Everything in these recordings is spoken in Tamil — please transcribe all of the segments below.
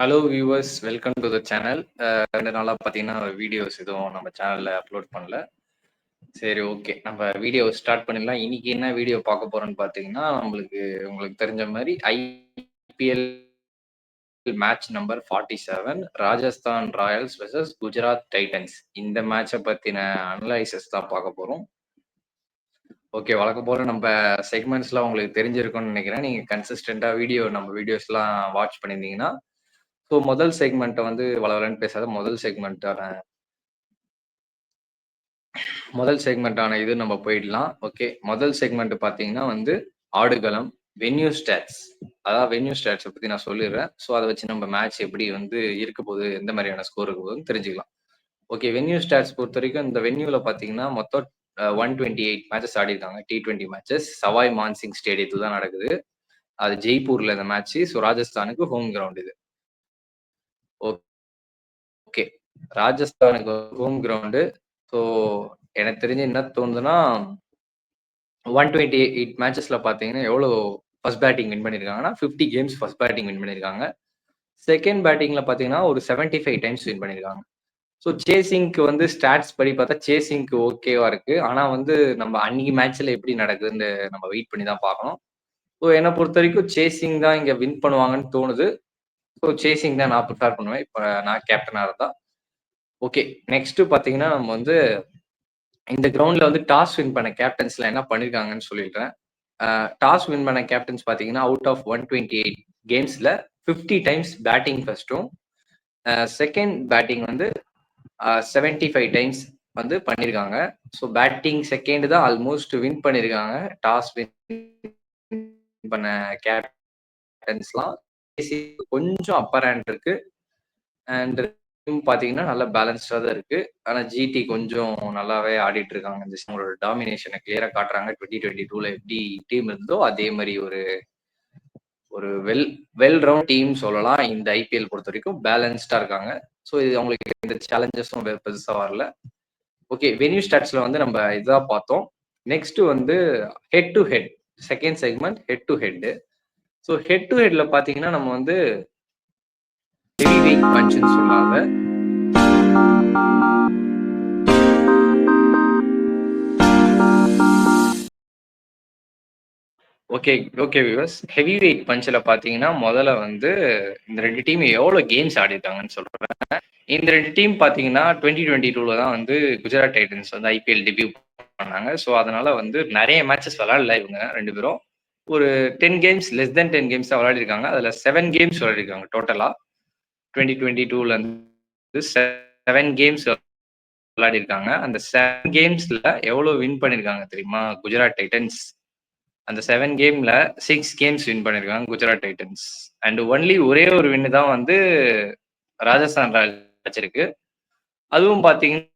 Hello viewers, welcome to the channel. 2 நாளா பார்த்தீங்கன்னா, வீடியோஸ் எதுவும் நம்ம சேனல்ல அப்லோட் பண்ணல. சரி, ஓகே. நம்ம வீடியோ ஸ்டார்ட் பண்ணிடலாம். இன்னைக்கு என்ன வீடியோ பார்க்க போறோம்னு பார்த்தீங்கன்னா, உங்களுக்கு தெரிஞ்ச மாரி IPL match number 47 Rajasthan Royals versus Gujarat Titans. இந்த மேட்ச பத்தின அனலைசிஸ் தான் பார்க்க போறோம். ஓகே, வழக்கம் போல நம்ம செக்மெண்ட்ஸ்லாம் உங்களுக்கு தெரிஞ்சிருக்கும்னு நினைக்கிறேன். நீங்க கன்சிஸ்டன்ட்டா நம்ம வீடியோஸ்லாம் வாட்ச் பண்ணியிருந்தீங்கன்னா, ஸோ முதல் செக்மெண்ட்ட வந்து வளவலன்னு பேசாத முதல் செக்மெண்ட்டான இது நம்ம போயிடலாம். ஓகே. முதல் செக்மெண்ட் பார்த்தீங்கன்னா வந்து ஆடுகளம், வென்யூ ஸ்டாட்ஸ். அதாவது வென்யூ ஸ்டாட்ஸ பத்தி நான் சொல்லிடுறேன். ஸோ அத வச்சு நம்ம மேட்ச் எப்படி வந்து இருக்க போகுது, எந்த மாதிரியான ஸ்கோர் இருக்க போகுதுன்னு தெரிஞ்சுக்கலாம். ஓகே. வென்யூ ஸ்டாட்ஸ் பொறுத்தவரைக்கும் இந்த வென்யூல பார்த்தீங்கன்னா, மொத்தம் 128 மேட்சஸ் ஆடியிருக்காங்க. T20 matches. சவாய் மான்சிங் ஸ்டேடியத்துல தான் நடக்குது. அது ஜெய்ப்பூர்ல இந்த மேட்ச். ஸோ ராஜஸ்தானுக்கு ஹோம் கிரவுண்ட் இது. ஓகே. ராஜஸ்தானுக்கு ஹோம் கிரவுண்டு. ஸோ எனக்கு தெரிஞ்சு என்ன தோணுதுன்னா 128 மேட்சஸ்ல பார்த்தீங்கன்னா, எவ்வளோ ஃபர்ஸ்ட் பேட்டிங் வின் பண்ணியிருக்காங்கன்னா, 50 கேம்ஸ் ஃபர்ஸ்ட் பேட்டிங் வின் பண்ணியிருக்காங்க. செகண்ட் பேட்டிங்ல பார்த்தீங்கன்னா, ஒரு 75 டைம்ஸ் வின் பண்ணியிருக்காங்க. ஸோ சேசிங்க்கு வந்து ஸ்டாட்ஸ் படி பார்த்தா சேசிங்க்கு ஓகேவா இருக்கு. ஆனா வந்து நம்ம அன்னைக்கு மேட்ச்ல எப்படி நடக்குதுன்னு நம்ம வெயிட் பண்ணி தான் பார்க்கணும். ஸோ என்ன பொறுத்தவரைக்கும் சேசிங் தான் இங்க வின் பண்ணுவாங்கன்னு தோணுது. ஸோ சேசிங் தான் நான் ப்ரிஃபர் பண்ணுவேன். இப்ப நான் கேப்டனா இருந்தா. ஓகே. நெக்ஸ்ட் பார்த்தீங்கன்னா, நம்ம வந்து இந்த கிரவுண்ட்ல வந்து டாஸ் வின் பண்ண கேப்டன்ஸ்லாம் என்ன பண்ணியிருக்காங்கன்னு சொல்லிடுறேன். டாஸ் வின் பண்ண கேப்டன்ஸ் பார்த்தீங்கன்னா, அவுட் ஆஃப் 128 கேம்ஸ்ல 50 டைம்ஸ் பேட்டிங் ஃபர்ஸ்ட்டும், செகண்ட் பேட்டிங் வந்து 75 டைம்ஸ் வந்து பண்ணியிருக்காங்க. ஸோ பேட்டிங் செகண்ட் தான் ஆல்மோஸ்ட் வின் பண்ணியிருக்காங்க. டாஸ் வின் பண்ண கேப்டன்ஸ்லாம் கொஞ்சம் அப்பர் ஹேண்ட் இருக்கு. அண்ட் பாத்தீங்கன்னா நல்லா பேலன்ஸ்டா தான் இருக்கு. ஆனா ஜிடி கொஞ்சம் நல்லாவே ஆடிட்டு இருக்காங்க. அவங்களோட டாமினேஷனை கிளியரா காட்டுறாங்க. 2022ல எப்படி டீம் இருந்தோ அதே மாதிரி ஒரு ஒரு வெல் ரவுண்ட் டீம் சொல்லலாம். இந்த ஐபிஎல் பொறுத்த வரைக்கும் பேலன்ஸ்டா இருக்காங்க. ஸோ இது அவங்களுக்கு எந்த சேலஞ்சஸும் பெருசா வரல. ஓகே. வென்யூ ஸ்டாட்ஸ்ல வந்து நம்ம இதான் பார்த்தோம். நெக்ஸ்ட் வந்து head to head. Second segment head to head. So head to ஹெட்ல பாத்தீங்கன்னா நம்ம வந்து ஹெவி வெயிட் பஞ்சுன்னு சொல்லாத okay okay viewers. Heavy weight பஞ்சில் பார்த்தீங்கன்னா முதல்ல வந்து இந்த ரெண்டு டீம் எவ்வளோ கேம்ஸ் ஆடிருக்காங்கன்னு சொல்கிறேன். இந்த ரெண்டு டீம் பார்த்தீங்கன்னா 2022ல தான் வந்து குஜராத் டைட்டன்ஸ் வந்து ஐபிஎல் டெபியூ பண்ணாங்க. ஸோ அதனால வந்து நிறைய மேட்சஸ் விளையாடல இவங்க ரெண்டு பேரும். ஒரு 10 கேம்ஸ் லெஸ் தென் 10 கேம்ஸ் தான் விளையாடிருக்காங்க. அதில் 7 கேம்ஸ் விளையாடிருக்காங்க டோட்டலாக. 2022ல இருந்து 7 கேம்ஸ் விளையாடிருக்காங்க. அந்த 7 கேம்ஸ்ல எவ்வளோ வின் பண்ணிருக்காங்க தெரியுமா குஜராத் டைட்டன்ஸ்? அந்த 7 கேம்ல 6 கேம்ஸ் வின் பண்ணிருக்காங்க குஜராத் டைட்டன்ஸ். அண்ட் ஒன்லி ஒரே ஒரு வின்னு தான் வந்து ராஜஸ்தான் ராயல்ஸ் வச்சிருக்கு. அதுவும் பாத்தீங்கன்னா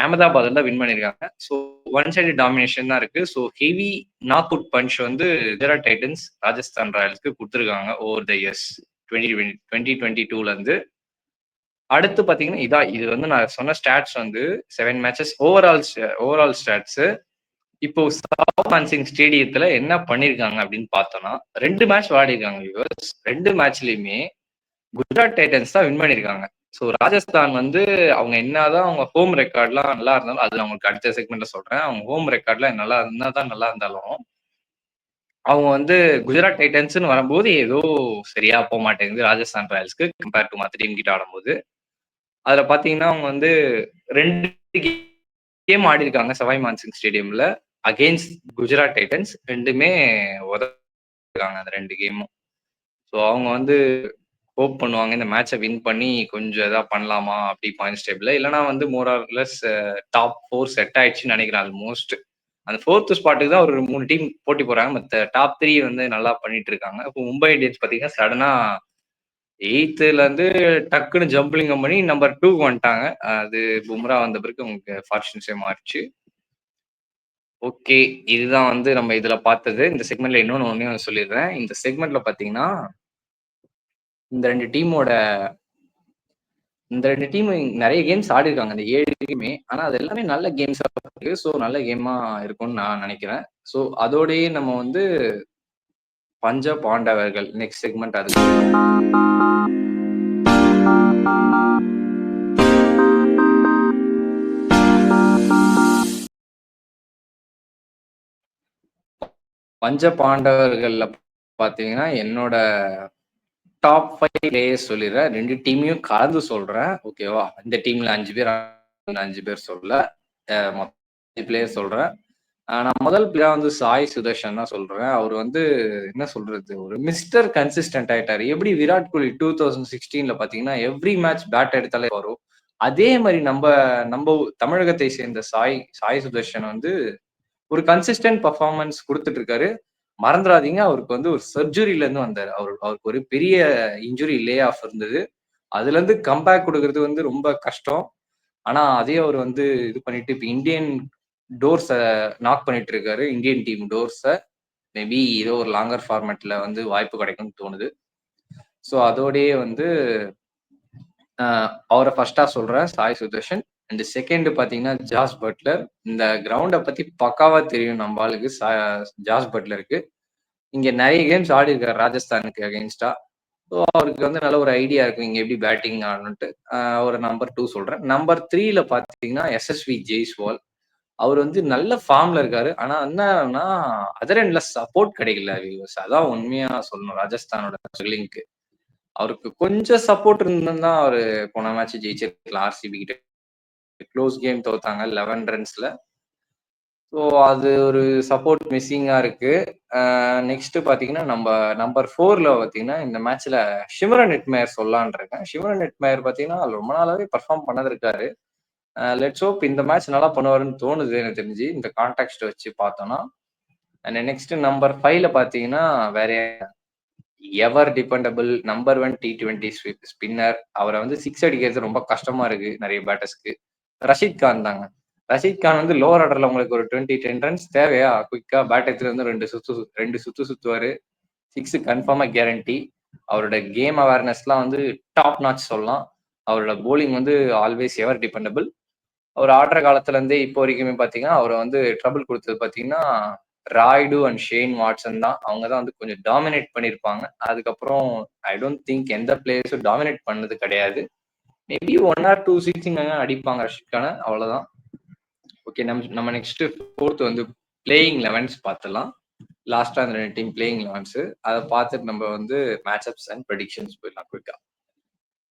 அகமதாபாத்ல தான் வின் பண்ணிருக்காங்க. ஸோ ஒன் சைடு டாமினேஷன் தான் இருக்கு. So heavy knock out punch வந்து குஜராத் டைட்டன்ஸ் ராஜஸ்தான் ராயல்ஸ்க்கு கொடுத்துருக்காங்க ஓவர் த இயர்ஸ் 2022ல இருந்து. அடுத்து பாத்தீங்கன்னா இது வந்து நான் சொன்ன ஸ்டாட்ஸ் வந்து 7 மேட்சஸ் ஓவரால் ஸ்டாட்ஸ். இப்போ சவுத் மான்சிங் ஸ்டேடியத்துல என்ன பண்ணிருக்காங்க அப்படின்னு பார்த்தோம்னா 2 மேட்ச் விளையாடிருக்காங்க வியூவர்ஸ். 2 மேட்ச்லயுமே குஜராத் டைட்டன்ஸ் தான் வின் பண்ணிருக்காங்க. ஸோ ராஜஸ்தான் வந்து அவங்க என்னதான் அவங்க ஹோம் ரெக்கார்ட்லாம் நல்லா இருந்தாலும், அது அவங்களுக்கு அடுத்த செக்மெண்ட்ல சொல்றேன். அவங்க ஹோம் ரெக்கார்ட்லாம் நல்லா இருந்தாலும் அவங்க வந்து குஜராத் டைட்டன்ஸ்னு வரும்போது ஏதோ சரியா போக மாட்டேங்குது ராஜஸ்தான் ராயல்ஸ்க்கு கம்பேர் டு மற்ற டீம் கிட்ட ஆடும்போது. அதுல பாத்தீங்கன்னா அவங்க வந்து 2 கேம் ஆடி இருக்காங்க சவாய் மான்சிங் ஸ்டேடியம்ல அகெயின்ஸ்ட் குஜராத் டைட்டன்ஸ். ரெண்டுமே உதவிருக்காங்க அந்த 2 கேமும். ஸோ அவங்க வந்து ஹோப் பண்ணுவாங்க இந்த மேட்சை வின் பண்ணி கொஞ்சம் எதாவது பண்ணலாமா அப்படி பாயிண்ட்ஸ் டேபிள். இல்லைனா வந்து more or less top 4 set ஆயிடுச்சுன்னு நினைக்கிறேன். ஆல்மோஸ்ட் அந்த 4th ஸ்பாட்டுக்கு தான் ஒரு 3 டீம் போட்டி போறாங்க. மற்ற டாப் 3 வந்து நல்லா பண்ணிட்டு இருக்காங்க. இப்போ மும்பை இந்தியன்ஸ் பார்த்தீங்கன்னா சடனா 8th இருந்து டக்குன்னு ஜம்பிளிங்கம் பண்ணி நம்பர் 2க்கு வந்துட்டாங்க. அது பும்ரா வந்த பிறகு உங்களுக்கு ஃபார்ச்சுன்ஸே மாறிச்சு. ஓகே. இதுதான் வந்து நம்ம இதுல பார்த்தது. இந்த செக்மெண்ட்ல இன்னொன்னு சொல்லிடுறேன். இந்த செக்மெண்ட்ல பாத்தீங்கன்னா இந்த 2 டீம் நிறைய கேம்ஸ் ஆடி இருக்காங்க இந்த 7 டீமுமே. ஆனா அது எல்லாமே நல்ல கேம்ஸா இருக்கு. ஸோ நல்ல கேமா இருக்கும்னு நான் நினைக்கிறேன். ஸோ அதோடயே நம்ம வந்து பஞ்சாப் பாண்டவர்கள் நெக்ஸ்ட் செக்மெண்ட் அது பஞ்ச பாண்டவர்கள்ல பார்த்தீங்கன்னா, என்னோட டாப் 5 பிளேயர்ஸ் சொல்லிடுறேன். 2 டீமையும் கலந்து சொல்றேன். ஓகேவா? இந்த டீம்ல 5 பேர் 5 பேர் சொல்லல. மொத்தம் 5 பிளேயர் சொல்றேன். நான் முதல் பிளேயரா வந்து சாய் சுதர்ஷன் தான் சொல்றேன். அவர் வந்து என்ன சொல்றது? ஒரு மிஸ்டர் கன்சிஸ்டன்ட் ஆயிட்டாரு. எப்படி விராட் கோலி 2016ல பார்த்தீங்கன்னா, எவ்ரி மேட்ச் பேட் எடுத்தாலே வரும். அதே மாரி நம்ப தமிழகத்தை சேர்ந்த சாய் சுதர்ஷன் வந்து ஒரு கன்சிஸ்டன்ட் பெர்ஃபார்மன்ஸ் குடுத்துட்டு இருக்காரு. மறந்துறாதீங்க, அவருக்கு வந்து ஒரு சர்ஜரில இருந்து வந்தாரு. அவருக்கு ஒரு பெரிய இன்ஜுரி லே ஆஃப் இருந்தது. அதுலருந்து கம்பேக் குடுக்குறது வந்து ரொம்ப கஷ்டம். ஆனா, அதையும் அவர் வந்து இது பண்ணிட்டு இப்ப இந்தியன் டோர்ஸ நாக் பண்ணிட்டு இருக்காரு. Indian team டோர்ஸ. மேபி ஏதோ ஒரு லாங்கர் ஃபார்மேட்ல வந்து வாய்ப்பு கிடைக்கும்னு தோணுது. ஸோ அதோடயே வந்து அ அவர ஃபர்ஸ்ட்டா சொல்றேன் சாய் சுதர்ஷன். அண்ட் செகண்ட் பார்த்தீங்கன்னா, ஜாஸ் பட்லர். இந்த கிரவுண்ட பத்தி பக்காவா தெரியும் நம்ப ஆளுக்கு ஜாஸ் பட்லருக்கு. இங்க நெறைய கேம்ஸ் ஆடியிருக்காரு ராஜஸ்தானுக்கு அகைன்ஸ்டா. ஸோ அவருக்கு வந்து நல்ல ஒரு ஐடியா இருக்கும். இங்க எப்படி பேட்டிங் ஆடணுன்ட்டு. ஒரு நம்பர் 2 சொல்றேன். நம்பர் 3ல பார்த்தீங்கன்னா, எஸ்எஸ்வி ஜெய்ஸ்வால். அவர் வந்து நல்ல ஃபார்ம்ல இருக்காரு. ஆனா என்னன்னா, அதர் எண்ட்ல சப்போர்ட் கிடைக்கல வியூவர்ஸ். அதான் உண்மையா சொல்லணும் ராஜஸ்தானோட ஸ்ட்ரகிலிங்க்கு. அவருக்கு கொஞ்சம் சப்போர்ட் இருந்திருந்தா அவரு போன மேட்ச் ஜெயிச்சிருக்கலாம் ஆர்சிபி கிட்ட. க்ளோஸ் கேம் தோத்தாங்க 11 ரன்ஸ்ல. ஸோ அது ஒரு சப்போர்ட் மிஸ்ஸிங்கா இருக்கு. நெக்ஸ்ட் பார்த்தீங்கன்னா, நம்பர் 4ல பார்த்தீங்கன்னா, இந்த மேட்ச்ல ஷிம்ரன் ஹெட்மேயர் சொல்லலான்னு இருக்கேன். ஷிம்ரன் ஹெட்மேயர் பார்த்தீங்கன்னா, ரொம்ப நாளாவே பெர்ஃபார்ம் பண்ணது இருக்காரு. லெட்ஸ் ஹோப் இந்த மேட்ச் நல்லா பண்ணுவாருன்னு தோணுது எனக்கு தெரிஞ்சு. இந்த கான்டெக்ஸ்ட் வச்சு பார்த்தோம்னா. அண்ட் நெக்ஸ்ட் நம்பர் 5ல பார்த்தீங்கன்னா, வேற எவர் டிபெண்டபிள் நம்பர் 1 T20 ஸ்பின்னர். அவர வந்து 6 அடிக்கிறது ரொம்ப கஷ்டமா இருக்கு நெறைய பேட்டர்ஸ்க்கு. ரஷீத் கான் தாங்க. ரஷீத் கான் வந்து லோவர் ஆர்டர்ல உங்களுக்கு ஒரு 20, 10 ரன்ஸ் தேவையா? குயிக்கா பேட் எடுத்துட்டு வந்து 2 சுத்து சுத்துவாரு. 6 கன்ஃபார்மா கேரண்டி. அவரோட கேம் அவேர்னஸ்லாம் வந்து டாப் நாட்ச் சொல்லலாம். அவரோட பவுலிங் வந்து ஆல்வேஸ் எவர் டிபெண்டபிள். அவர் ஆடுற காலத்துல இருந்தே இப்போ வரைக்குமே பாத்தீங்கன்னா, அவர வந்து ட்ரபிள் குடுத்தது பாத்தீங்கன்னா, ராய்டு அண்ட் ஷேன் வாட்சன் தான். அவங்க தான் வந்து கொஞ்சம் டாமினேட் பண்ணியிருப்பாங்க. அதுக்கப்புறம் ஐ டோன்ட் திங்க் எந்த பிளேயர்ஸும் டாமினேட் பண்ணது கிடையாது. மேபி 1 ஆர் 2 சிக்ஸிங் அடிப்பாங்க ரஷீத் கான. அவ்வளவுதான். ஓகே. நம்ம நெக்ஸ்ட் 4த் வந்து பிளேயிங் 11ஸ் பாத்துடலாம். லாஸ்ட்டா அந்த 2 டீம் பிளேயிங் 11ஸ். அத பாத்துட்டு நம்ம வந்து மேட்ச் அப்ஸ் அண்ட் ப்ரெடிக்ஷன்ஸ் போயிடலாம் குயிக்கா.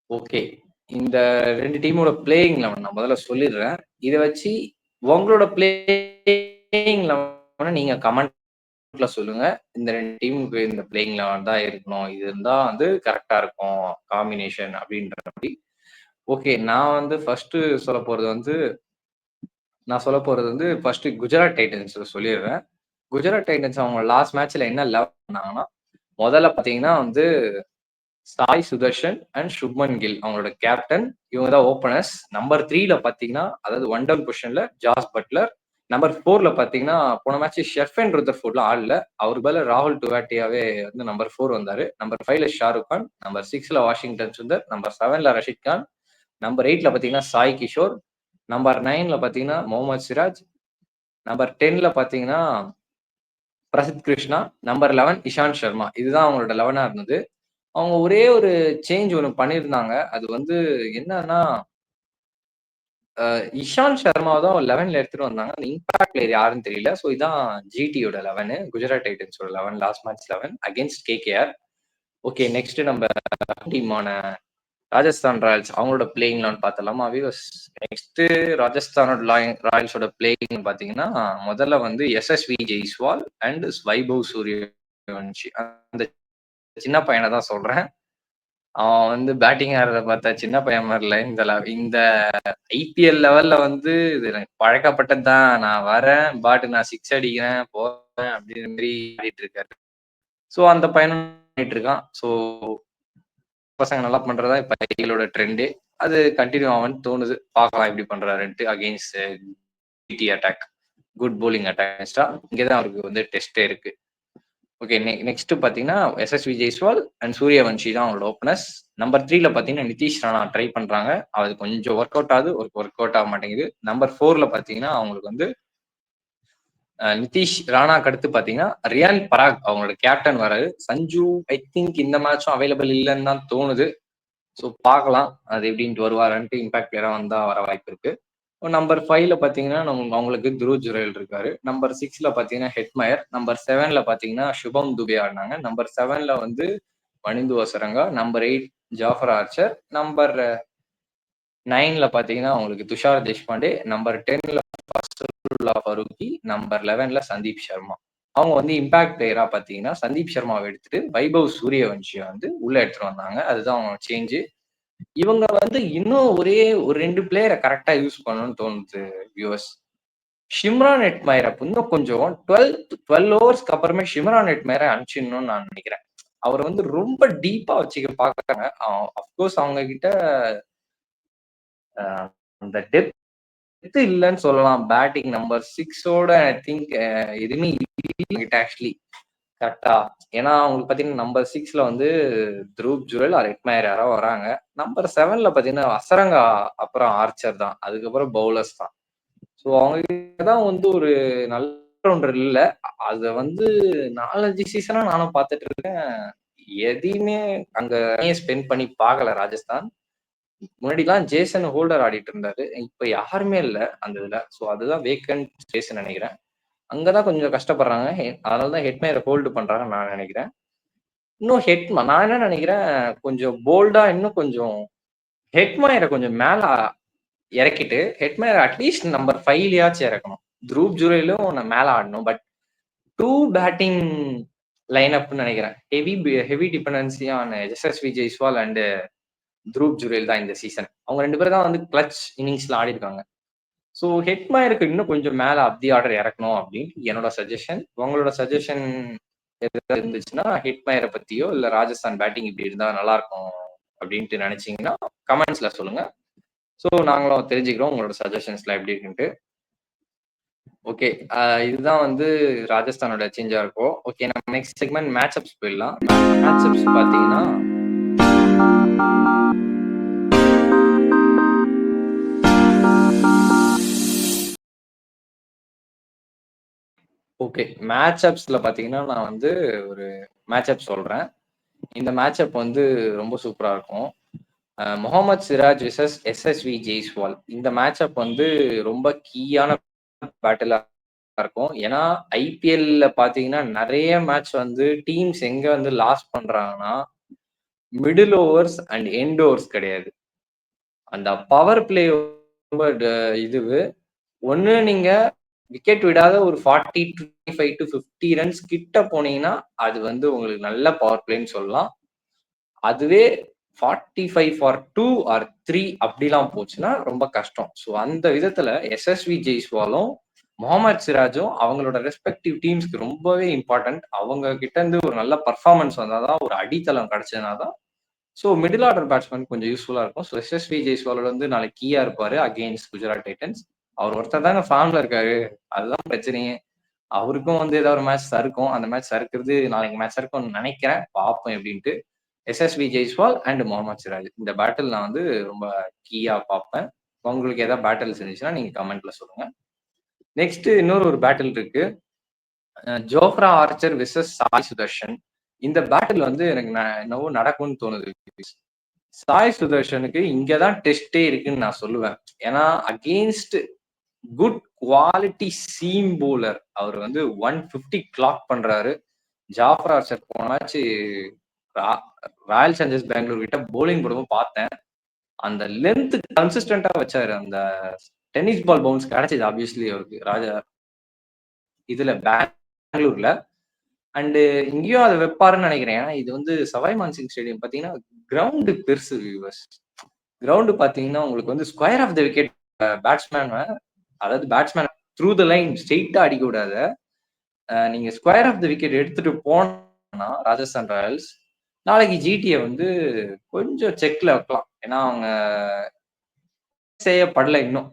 ஓகே. இந்த 2 டீமோட பிளேயிங் 11 நான் முதல்ல சொல்லிடுறேன். இத வச்சு உங்களோட பிளேயிங் 11 நீங்க கமெண்ட்ல சொல்லுங்க. இந்த 2 டீமுக்கு இந்த பிளேயிங் 11 தான் இருக்கணும். இது இருந்தா வந்து கரெக்ட்டா இருக்கும் காம்பினேஷன் அப்படின்ற மாரி. ஓகே. நான் சொல்லப் போறது வந்து ஃபர்ஸ்ட் குஜராத் டைட்டன்ஸ் சொல்லிடுறேன். குஜராத் டைட்டன்ஸ் அவங்க லாஸ்ட் மேட்ச்ல என்ன 11 பண்ணாங்கன்னா, முதல்ல பார்த்தீங்கன்னா வந்து சாய் சுதர்ஷன் அண்ட் சுப்மன் கில் அவங்களோட கேப்டன். இவங்க தான் ஓப்பனர்ஸ். நம்பர் 3ல பார்த்தீங்கன்னா, அதாவது ஒன் டவுன் பொசிஷன்ல ஜாஸ் பட்லர். நம்பர் 4ல பார்த்தீங்கன்னா, போன மேட்ச் ஷெர்ஃபன் ருதர்ஃபோர்ட்லாம் ஆடல. அவருக்கு பதிலா ராகுல் டுவாட்டியாவே வந்து நம்பர் 4 வந்தாரு. நம்பர் 5ல ஷாருக் கான். நம்பர் 6ல வாஷிங்டன் சுந்தர். நம்பர் 7ல ரஷீத் கான். நம்பர் 8ல பார்த்தீங்கன்னா, சாய் கிஷோர். நம்பர் 9ல பார்த்தீங்கன்னா, முகமது சிராஜ். நம்பர் 10ல பார்த்தீங்கன்னா, பிரசித் கிருஷ்ணா. நம்பர் 11 இஷாந்த் சர்மா. இதுதான் அவங்களோட 11ஆ இருந்தது. அவங்க ஒரே ஒரு சேஞ்ச் ஒண்ணு பண்ணியிருந்தாங்க. அது வந்து என்னன்னா, இஷாந்த் சர்மாவ தான் 11ல எடுத்துட்டு வந்தாங்க. அந்த இம்பாக்ட் பிளேயர் யாருன்னு தெரியல. ஸோ இதான் ஜிடியோட 11 குஜராத் டைட்டன்ஸோட 11 last match 11 against KKR. Okay. Next நம்ம டீமான ராஜஸ்தான் ராயல்ஸ் அவங்களோட பிளேயிங் 11 பார்த்தலாமா வியூவர்ஸ்? நெக்ஸ்ட் ராஜஸ்தானோட ராயல்ஸோட பிளேயிங் பார்த்தீங்கன்னா, முதல்ல வந்து எஸ்எஸ்வி ஜெய்ஸ்வால் அண்ட் வைபவ் சூரியவன்ஷி. அந்த சின்ன பையன தான் சொல்றேன். அவன் வந்து பேட்டிங் ஆடுறத பார்த்தா சின்ன பையன் மாரி இல்ல. இந்த ஐபிஎல் லெவல்ல வந்து இது எனக்கு பழக்கப்பட்டது தான். நான் வரேன், நான் 6 அடிக்கிறேன், போறேன் அப்படின்ற மாரி ஆடிட்டு இருக்காரு. ஸோ அந்த பையனும் பண்ணிட்டு இருக்கான். ஸோ பசங்க நல்லா பண்றதா இப்ப ஐபிஎல்லோட ட்ரெண்டே. அது கன்டினியூ ஆகும்னு தோணுது. பார்க்கலாம் எப்படி பண்றாருன்ட்டு against GT attack. Good bowling அட்டாக்ஸ்டா. இங்க தான் அவருக்கு வந்து டெஸ்டே இருக்கு. ஓகே. நெக்ஸ்ட் பாத்தீங்கன்னா, எஸ்எஸ்வி ஜெய்ஸ்வால் அண்ட் சூரியவன்ஷி தான் அவங்களோட ஓப்பனர்ஸ். நம்பர் 3ல பாத்தீங்கன்னா, நிதிஷ் ராணா ட்ரை பண்றாங்க. அது கொஞ்சம் ஒர்க் அவுட் ஆகுது, ஒர்க் அவுட் ஆக மாட்டேங்குது. நம்பர் 4ல பாத்தீங்கன்னா, அவங்களுக்கு வந்து நிதிஷ் ராணாக்கு அடுத்து பாத்தீங்கன்னா, ரியான் பராக் அவங்களோட கேப்டன் வராரு. சஞ்சு ஐ திங்க் இந்த மேட்சும் அவைலபிள் இல்லைன்னு தான் தோணுது. ஸோ பார்க்கலாம். அது எப்படின்ட்டு வருவாருன்ட்டு இம்பாக்ட் பிளேயரா வந்தா வர வாய்ப்பு இருக்கு. நம்பர் 5ல பார்த்தீங்கன்னா, அவங்களுக்கு துருவ் ஜுரைல் இருக்காரு. நம்பர் 6ல பார்த்தீங்கன்னா, ஹெட்மயர். நம்பர் 7ல பார்த்தீங்கன்னா, சுபம் துபே ஆடுனாங்க. நம்பர் 7ல வந்து Wanindu Hasaranga. Number 8 Jofra Archer. Number 9ல பார்த்தீங்கன்னா, அவங்களுக்கு துஷார் தேஷ்பாண்டே. நம்பர் 10ல ஃபஸ்ருல்லா ஃபரூக்கி. நம்பர் 11ல சந்தீப் சர்மா. அவங்க வந்து இம்பாக்ட் பிளேயரா பார்த்தீங்கன்னா, சந்தீப் சர்மாவ எடுத்துட்டு வைபவ் சூரியவன்ஷிய வந்து உள்ள எடுத்துட்டு வந்தாங்க. அதுதான் அவங்க சேஞ்சு. இவங்க வந்து இன்னும் ஒரு 2 பிளேயர கரெக்ட்டா யூஸ் பண்ணணும்னு தோணுது வியூவர்ஸ். ஷிம்ரான் ஹெட்மயர இன்னும் கொஞ்சம் 12 ஓவர்ஸ்க்கு அப்புறமே ஷிம்ரான் ஹெட்மயர அனுப்பிச்சிடணும்னு நான் நினைக்கிறேன். அவர வந்து ரொம்ப டீப்பா வச்சுக்க பார்க்குறாங்க. அஃப்கோர்ஸ் அவங்க கிட்ட அ அந்த டெப்த் இல்லன்னு சொல்லலாம். பேட்டிங் நம்பர் 6ஓட ஐ திங்க் எதுவுமே இல்ல ஆக்சுவலி. கரெக்ட்டா? ஏன்னா அவங்களுக்கு பார்த்தீங்கன்னா, நம்பர் 6ல வந்து துருவ் ஜுரைல் ஆர் ஹெட்மயர் யாரோ வராங்க. நம்பர் 7ல பார்த்தீங்கன்னா, அசரங்கா அப்புறம் ஆர்ச்சர் தான். அதுக்கப்புறம் பவுலர்ஸ் தான். ஸோ அவங்க கிட்ட தான் வந்து ஒரு நல்ல ஆல்ரவுண்டர் இல்ல. அத வந்து 4, 5 சீசனா நானும் பார்த்துட்டு இருக்கேன். எதையுமே அங்க ஸ்பெண்ட் பண்ணி பார்க்கல ராஜஸ்தான். முன்னாடிலாம் ஜேசன் ஹோல்டர் ஆடிட்டு இருந்தாரு. இப்ப யாருமே இல்ல அந்த இதுல. ஸோ அதுதான் வேக்கன்ட் ஸ்பேஸ்ன்னு நெனைக்கிறேன். அங்க தான் கொஞ்சம் கஷ்டப்படுறாங்க. அதனால தான் ஹெட்மயர ஹோல்டு பண்றாங்கன்னு நான் நெனைக்கிறேன். இன்னும் நான் என்ன நெனைக்கிறேன், கொஞ்சம் போல்டா இன்னும் கொஞ்சம் ஹெட்மயர கொஞ்சம் மேல இறக்கிட்டு, ஹெட்மயர அட்லீஸ்ட் நம்பர் 5லயாச்சும் இறக்கணும். துருவ் ஜுரைலும் மேல ஆடணும். பட் 2 பேட்டிங் லைன் அப்ன்னு நெனைக்கிறேன். Heavy dependency on Yashasvi Jaiswal and Dhruv Jurel தான் இந்த சீசன். அவங்க 2 பேரும் தான் வந்து கிளட்ச் இன்னிங்ஸ்ல ஆடிருக்காங்க. ஸோ ஹெட்மயருக்கு இன்னும் கொஞ்சம் மேல அப் தி ஆர்டர் இறக்கணும் அப்படின்னு என்னோட சஜஷன். உங்களோட சஜஷன் எதாவது இருந்துச்சுன்னா, ஹிட்மயர பத்தியோ, இல்ல ராஜஸ்தான் பேட்டிங் இப்படி இருந்தா நல்லா இருக்கும் அப்படின்ட்டு நினைச்சீங்கன்னா, கமெண்ட்ஸ்ல சொல்லுங்க. ஸோ நாங்களும் தெரிஞ்சுக்கிறோம் உங்களோட சஜஷன்ஸ்லாம் எப்படி இருக்குன்ட்டு. ஓகே. இதுதான் வந்து ராஜஸ்தானோட சேஞ்சா இருக்கும். ஓகே, நம்ம நெக்ஸ்ட் செக்மெண்ட் மேட்ச் அப்ஸ் போயிடலாம். மேட்ச் அப்ஸ் பார்த்தீங்கன்னா ஓகே. மேட்ச் அப்ஸ்ல பார்த்தீங்கன்னா, நான் வந்து ஒரு மேட்ச் அப் சொல்றேன். இந்த மேட்ச் அப் வந்து ரொம்ப சூப்பரா இருக்கும். முகமது சிராஜ் விசஸ் எஸ்எஸ்வி ஜெய்ஸ்வால். இந்த மேட்ச் அப் வந்து ரொம்ப கீயான பேட்டிலா இருக்கும். ஏன்னா, ஐபிஎல்ல பார்த்தீங்கன்னா, நெறைய மேட்ச் வந்து டீம்ஸ் எங்க வந்து லாஸ் பண்றாங்கன்னா, middle overs and end overs கிடையாது. அந்த பவர் பிளே ரொம்ப இதுவு. ஒண்ணு நீங்க விக்கெட் விடாத ஒரு 40 டூ 25 டூ 50 ரன்ஸ் கிட்ட போனீங்கன்னா, அது வந்து உங்களுக்கு நல்ல பவர் பிளேன்னு சொல்லலாம். அதுவே 45 ஃபார் 2 ஆர் 3 அப்படிலாம் போச்சுன்னா ரொம்ப கஷ்டம். ஸோ அந்த விதத்துல எஸ்எஸ்வி ஜெய்ஸ்வாலும், முகமது சிராஜும் அவங்களோட ரெஸ்பெக்டிவ் டீம்ஸ்க்கு ரொம்பவே இம்பார்ட்டன்ட். அவங்க கிட்ட இருந்து ஒரு நல்ல பெர்ஃபார்மன்ஸ் வந்தாதான், ஒரு அடித்தளம் கிடைச்சதுனா தான் ஸோ மிடில் ஆர்டர் பேட்ஸ்மேன் கொஞ்சம் யூஸ்ஃபுல்லா இருக்கும். ஸோ எஸ்எஸ்வி ஜெய்ஸ்வாலோட வந்து நாளைக்கு கீயா இருப்பாரு அகெயின்ஸ்ட் குஜராத் டைட்டன்ஸ். அவர் ஒருத்தர் தாங்க ஃபார்ம்ல இருக்காரு. அதுதான் பிரச்சனையே. அவருக்கும் வந்து ஏதாவது ஒரு மேட்ச் சறுக்கும். அந்த மேட்ச் சறுக்குறது நாளைக்கு மேட்ச் சறுக்கும்னு நினைக்கிறேன். பார்ப்போம் எப்படின்ட்டு. எஸ்எஸ்வி ஜெய்ஸ்வால் அண்ட் முகமது சிராஜ். இந்த பேட்டில் நான் வந்து ரொம்ப கீயா பார்ப்பேன். உங்களுக்கு ஏதாவது பேட்டில்ஸ் இருந்துச்சுன்னா நீங்க கமெண்ட்ல சொல்லுங்க. நெக்ஸ்ட் இன்னொரு ஒரு பேட்டில் இருக்கு. Jofra Archer versus Sai Sudharsan. இந்த பேட்டில் வந்து எனக்கு என்னவோ நடக்கும்னு தோணுது. சாய் சுதர்ஷனுக்கு இங்கதான் டெஸ்டே இருக்குன்னு நான் சொல்லுவேன். ஏன்னா against good quality seam bowler அவர் வந்து 150 கிளாக் பண்றாரு. ஜாஃபர் ஆர்ச்சர் போன மேட்ச் ராயல் சேலஞ்சர்ஸ் பெங்களூர் கிட்ட போலிங் போடும்போது பார்த்தேன். அந்த லென்த் கன்சிஸ்டன்டா வச்சாரு. அந்த டென்னிஸ் பால் பவுன்ஸ் கிடைச்சது ஆப்வியஸ்லி அவருக்கு ராஜா இதுல பெங்களூர்ல. அண்ட் இங்கேயும் அதை வைப்பாருன்னு நினைக்கிறேன். ஏன்னா இது வந்து சவாய் மான்சிங் ஸ்டேடியம் பாத்தீங்கன்னா கிரவுண்டு பெருசு வியூவர்ஸ். கிரவுண்டு பாத்தீங்கன்னா உங்களுக்கு வந்து square of the wicket batsman அதாவது பேட்ஸ்மேன் த்ரூ த லைன் ஸ்ட்ரெயிட்டா அடிக்க விடாத நீங்க ஸ்கொயர் ஆஃப் த விக்கெட் எடுத்துட்டு போனா ராஜஸ்தான் ராயல்ஸ் நாளைக்கு ஜிடியை வந்து கொஞ்சம் செக்ல வைக்கலாம். ஏன்னா அவங்க செய்யப்படல இன்னும்.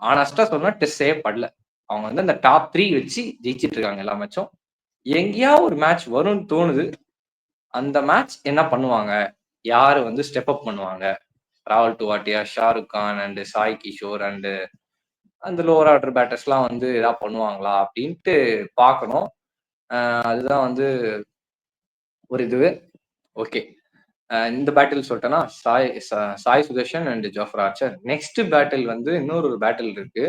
ஆனஸ்டா சொன்னா டெஸ்ட் செய்யப்படல. அவங்க வந்து அந்த டாப் 3 வச்சு ஜெயிச்சிட்டு இருக்காங்க எல்லா மேட்சும். எங்கேயா ஒரு மேட்ச் வரும்னு தோணுது. அந்த மேட்ச் என்ன பண்ணுவாங்க? யாரு வந்து ஸ்டெப் அப் பண்ணுவாங்க? ராகுல் டுவாட்டியா, ஷாருக் கான் அண்ட் சாய் கிஷோர் அண்ட் அந்த லோவர் ஆர்டர் பேட்டர்ஸ்லாம் வந்து ஏதாவது பண்ணுவாங்களா அப்படின்ட்டு பார்க்கணும். அதுதான் வந்து ஒரு இதுவு. ஓகே. இந்த பேட்டில் சொல்லிட்டேன்னா Sai Sudharsan and Jofra Archer. Next battle வந்து இன்னொரு பேட்டில் இருக்கு.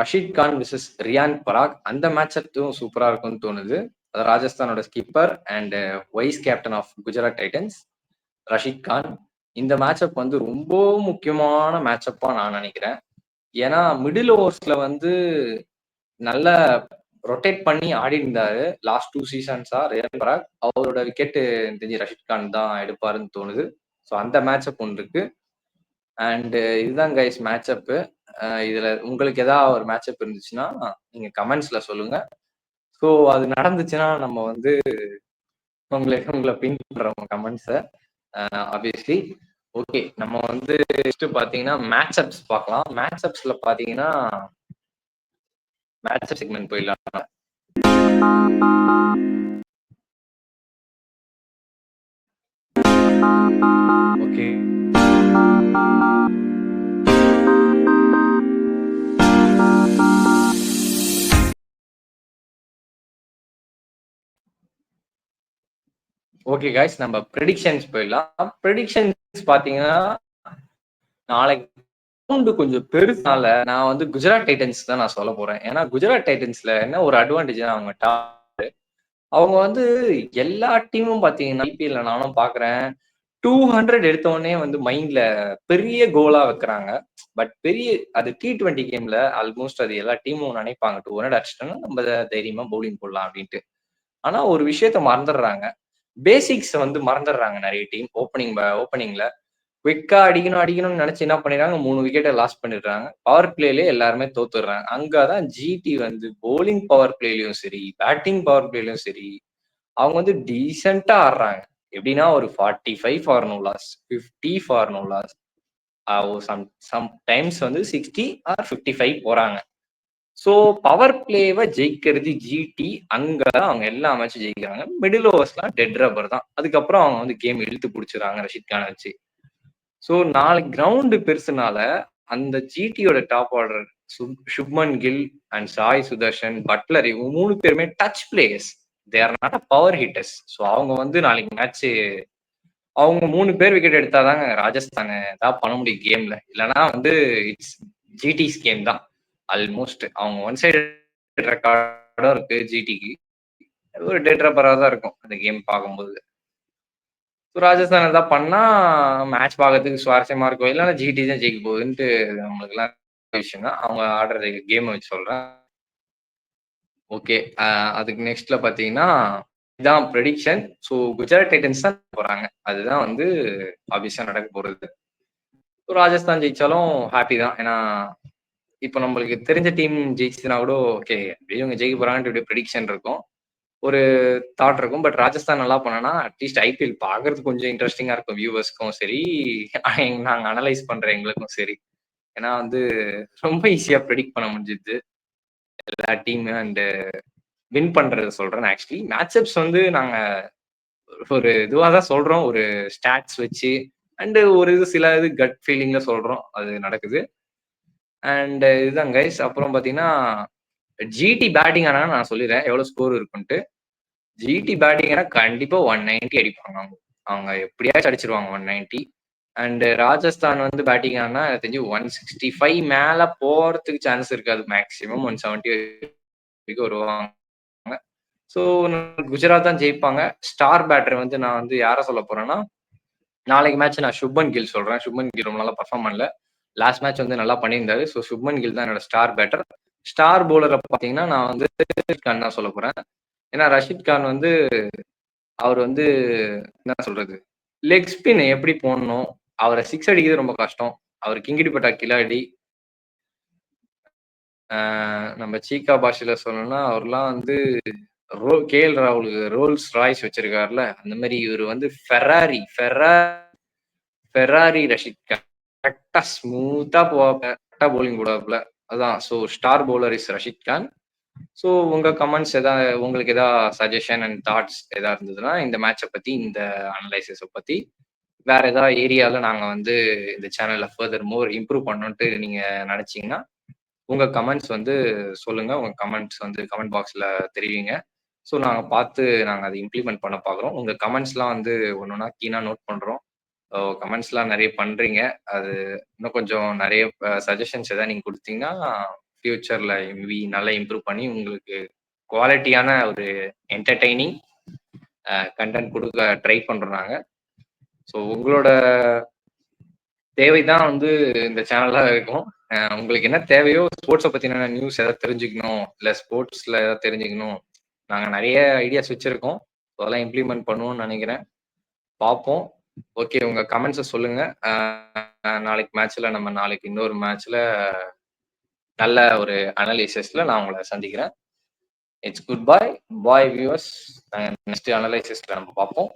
ரஷீத் கான் விசஸ் ரியான் பராக். அந்த மேட்சும் சூப்பரா இருக்கும்னு தோணுது. ராஜஸ்தானோட skipper and vice captain of Gujarat Titans Rashid Khan. இந்த மேட்சப் வந்து ரொம்ப முக்கியமான மேட்சப்பா நான் நினைக்கிறேன். ஏன்னா மிடில் ஓவர்ஸ்ல வந்து நல்ல ரொட்டேட் பண்ணி ஆடி இருந்தாரு லாஸ்ட் 2 சீசன்ஸா ரியான் பராக். அவரோட விக்கெட் தெரிஞ்சு ரஷீத் கான் தான் எடுப்பாருன்னு தோணுது. ஸோ அந்த மேட்சப் ஒன்று இருக்கு. அண்ட் இதுதான் கைஸ் மேட்சப். இதுல உங்களுக்கு ஏதாவது ஒரு மேட்சப் இருந்துச்சுன்னா நீங்க கமெண்ட்ஸ்ல சொல்லுங்க. ஸோ அது நடந்துச்சுன்னா நம்ம வந்து உங்களை பின் பண்றோம் கமெண்ட்ஸை ஆப்வியஸ்லி. ஓகே, நம்ம வந்து நெக்ஸ்ட் பாத்தீங்கன்னா மேட்சப்ஸ் பார்க்கலாம். மேட்சப்ஸ்ல பாத்தீங்கன்னா மேட்சப் செக்மெண்ட் போயிடலாம். ஓகே, ஓகே கைஸ், நம்ம ப்ரெடிக்ஷன்ஸ் போயிடலாம். ப்ரெடிக்ஷன்ஸ் பாத்தீங்கன்னா நாளைக்கு கொஞ்சம் பெருசால நான் வந்து குஜராத் டைட்டன்ஸ் தான் நான் சொல்ல போறேன். ஏன்னா குஜராத் டைட்டன்ஸ்ல என்ன ஒரு அட்வான்டேஜ் அவங்க அவங்க வந்து எல்லா டீமும் பாத்தீங்கன்னா ஐபிஎல்ல நானும் பாக்குறேன் 200 எடுத்தவொடனே வந்து மைண்ட்ல பெரிய கோலா வைக்கிறாங்க. பட் பெரிய அது T20 கேம்ல ஆல்மோஸ்ட் அது எல்லா டீமும் நினைப்பாங்க 200 அடிச்சிட்டோம்னா நம்ம தைரியமா பவுலிங் போடலாம் அப்படின்ட்டு. ஆனா ஒரு விஷயத்த மறந்துடுறாங்க. பேசிக்ஸ் வந்து மறந்துடுறாங்க நிறைய டீம். ஓப்பனிங்ல குவிக்கா அடிக்கணும்னு நினைச்சு என்ன பண்ணிடுறாங்க, 3 விக்கெட்டை லாஸ் பண்ணிடுறாங்க. பவர் பிளேலயே எல்லாருமே தோத்துடுறாங்க. அங்கதான் ஜிடி வந்து போலிங் பவர் பிளேலயும் சரி, பேட்டிங் பவர் பிளேலயும் சரி, அவங்க வந்து டீசெண்டா ஆடுறாங்க. எப்படின்னா ஒரு 45 for no loss, 50 for no loss, sometimes வந்து 60 ஆர் 55 போறாங்க. ஸோ பவர் பிளேவை ஜெயிக்கிறது ஜிடி. அங்கதான் அவங்க எல்லா மேட்சும் ஜெயிக்கிறாங்க. மிடில் ஓவர்ஸ்லாம் டெட் ரப்பர் தான். அதுக்கப்புறம் அவங்க வந்து கேம் இழுத்து பிடிச்சிடறாங்க ரஷீத் கானை வச்சு. ஸோ நாளைக்கு கிரவுண்டு பெருசுனால அந்த ஜிடியோட top order Shubman Gill and Sai Sudharsan, Buttler, இவங்க 3 பேருமே touch players. They are not a power hitters. So அவங்க வந்து நாளைக்கு மேட்ச் அவங்க 3 பேர் விக்கெட் எடுத்தாதாங்க ராஜஸ்தான் ஏதாவது பண்ண முடியும் கேம்ல. இல்லைன்னா வந்து இட்ஸ் ஜிடிஸ் கேம் தான் ஆல்மோஸ்ட். அவங்க ஒன் சைடு ரெக்கார்டும் இருக்கு ஜிடிக்கு. ஒரு டெட் ரப்பரா தான் இருக்கும் அந்த கேம் பார்க்கும்போது. ராஜஸ்தான் ஏதாவது பண்ணா மேட்ச் பார்க்கறதுக்கு சுவாரஸ்யமா இருக்கும். இல்லைன்னா ஜிடி தான் ஜெயிக்க போகுதுன்ட்டு நம்மளுக்கு எல்லாம் விஷயம் தான். அவங்க ஆடுற கேம் வச்சு சொல்றேன். ஓகே, அதுக்கு நெக்ஸ்ட்ல பாத்தீங்கன்னா இதான் ப்ரெடிக்ஷன். ஸோ குஜராத் டைட்டன்ஸ் தான் போறாங்க. அதுதான் வந்து ஆப்வியஸா நடக்க போறது. ராஜஸ்தான் ஜெயிச்சாலும் ஹாப்பி தான். ஏன்னா இப்போ நம்மளுக்கு தெரிஞ்ச டீம் ஜெயிச்சுனா கூட ஓகே, இவங்க ஜெயிக்க போறாங்கன்ட்டு இப்படி ப்ரெடிக்ஷன் இருக்கும், ஒரு தாட் இருக்கும். பட் ராஜஸ்தான் நல்லா பண்ணனா அட்லீஸ்ட் ஐபிஎல் பாக்குறதுக்கு கொஞ்சம் இன்ட்ரெஸ்டிங்கா இருக்கும் வியூவர்ஸ்க்கும் சரி, நாங்க அனலைஸ் பண்ற எங்களுக்கும் சரி. ஏன்னா வந்து ரொம்ப ஈஸியா ப்ரெடிக்ட் பண்ண முடிஞ்சுது எல்லா டீம் அண்ட் வின் பண்றது சொல்றேன். ஆக்சுவலி மேட்சப்ஸ் வந்து நாங்க ஒரு இதுவா தான் சொல்றோம், ஒரு ஸ்டாட்ஸ் வச்சு அண்ட் ஒரு சில கட் ஃபீலிங்ல சொல்றோம், அது நடக்குது. அண்ட் இதுதான் கைஸ். அப்புறம் பாத்தீங்கன்னா ஜிடி பேட்டிங் ஆனா நான் சொல்லிடுறேன் எவ்வளவு ஸ்கோர் இருக்குன்ட்டு. ஜிடி பேட்டிங் ஆனா கண்டிப்பா 190 அடிப்பாங்க. அவங்க எப்படியாச்சும் அடிச்சிருவாங்க 190. அண்ட் ராஜஸ்தான் வந்து பேட்டிங் ஆனா எனக்கு தெரிஞ்சு 165 மேல போறதுக்கு சான்ஸ் இருக்காது. மேக்சிமம் 170 வரைக்கும் வருவாங்க. ஸோ குஜராத் தான் ஜெயிப்பாங்க. ஸ்டார் பேட்டர் வந்து நான் வந்து யாரை சொல்ல போறேன்னா, நாளைக்கு மேட்ச் நான் சுப்மன் கில் சொல்றேன். சுப்மன் கில் ரொம்ப நல்லா பர்ஃபார்ம் பண்ணல. லாஸ்ட் மேட்ச் வந்து நல்லா பண்ணியிருந்தாரு. ஸோ சுப்மன் கில் தான் என்னோட ஸ்டார் பேட்டர். ஸ்டார் பவுலரை பார்த்தீங்கன்னா நான் வந்து ரஷீத் கான் தான் சொல்ல போறேன். ஏன்னா ரஷீத் கான் வந்து அவர் வந்து என்ன சொல்றது, லெக் ஸ்பின் எப்படி போடணும், அவரை சிக்ஸ் அடிக்கிறது ரொம்ப கஷ்டம். அவர் கிங்கிடிப்பட்டா கில்லாடி. நம்ம சீக்கா பாஷையில சொல்லணும்னா அவர்லாம் வந்து கே எல் ராகுலுக்கு ரோல்ஸ் ராய்ஸ் வச்சிருக்காருல, அந்த மாதிரி இவர் வந்து ஃபெராரி ரஷீத் கான். கரெக்டா ஸ்மூத்தா கரெக்டா போலிங் போடாப்புல. அதான். So star bowler is Rashid Khan. So உங்க கமெண்ட்ஸ் ஏதாவது, உங்களுக்கு ஏதாவது சஜஷன் அண்ட் தாட்ஸ் ஏதாவது இருந்ததுன்னா இந்த மேட்சை பத்தி, இந்த அனலைசிஸை பத்தி, வேற ஏதாவது ஏரியால நாங்க வந்து இந்த சேனல்ல ஃபர்தர் மோர் இம்ப்ரூவ் பண்ணணும்ட்டு நீங்க நினைச்சீங்கன்னா உங்க கமெண்ட்ஸ் வந்து சொல்லுங்க. உங்க கமெண்ட்ஸ் வந்து கமெண்ட் பாக்ஸ்ல தெரிவிங்க. ஸோ நாங்க அத இம்ப்ளிமெண்ட் பண்ண பார்க்குறோம். உங்க கமெண்ட்ஸ்லாம் வந்து ஒண்ணொன்னா கீனா நோட் பண்றோம். கமெண்ட்ஸ்லாம் நெறைய பண்றீங்க. அது இன்னும் கொஞ்சம் நெறைய சஜஷன்ஸ் எதாவது நீங்க குடுத்தீங்கன்னா, ஃபியூச்சர்ல மேபி நல்லா இம்ப்ரூவ் பண்ணி உங்களுக்கு குவாலிட்டியான ஒரு என்டர்டெய்னிங் கன்டென்ட் குடுக்க ட்ரை பண்றோம் நாங்க. ஸோ உங்களோட தேவை தான் வந்து இந்த சேனலா இருக்கும். உங்களுக்கு என்ன தேவையோ ஸ்போர்ட்ஸ பத்தின நியூஸ் ஏதாவது தெரிஞ்சுக்கணும், இல்ல ஸ்போர்ட்ஸ்ல ஏதாவது தெரிஞ்சுக்கணும். நாங்க நெறைய ஐடியாஸ் வச்சிருக்கோம். அதெல்லாம் இம்ப்ளிமெண்ட் பண்ணுவோம்னு நெனைக்கிறேன். பார்ப்போம். ஓகே. உங்க கமெண்ட்ஸ சொல்லுங்க. நாளைக்கு இன்னொரு மேட்ச்ல நல்ல ஒரு அனலைசிஸ்ல நான் உங்கள சந்திக்கிறேன். It's good bye. Bye viewers. Next அனலைசிஸ்ல நம்ம பார்ப்போம்.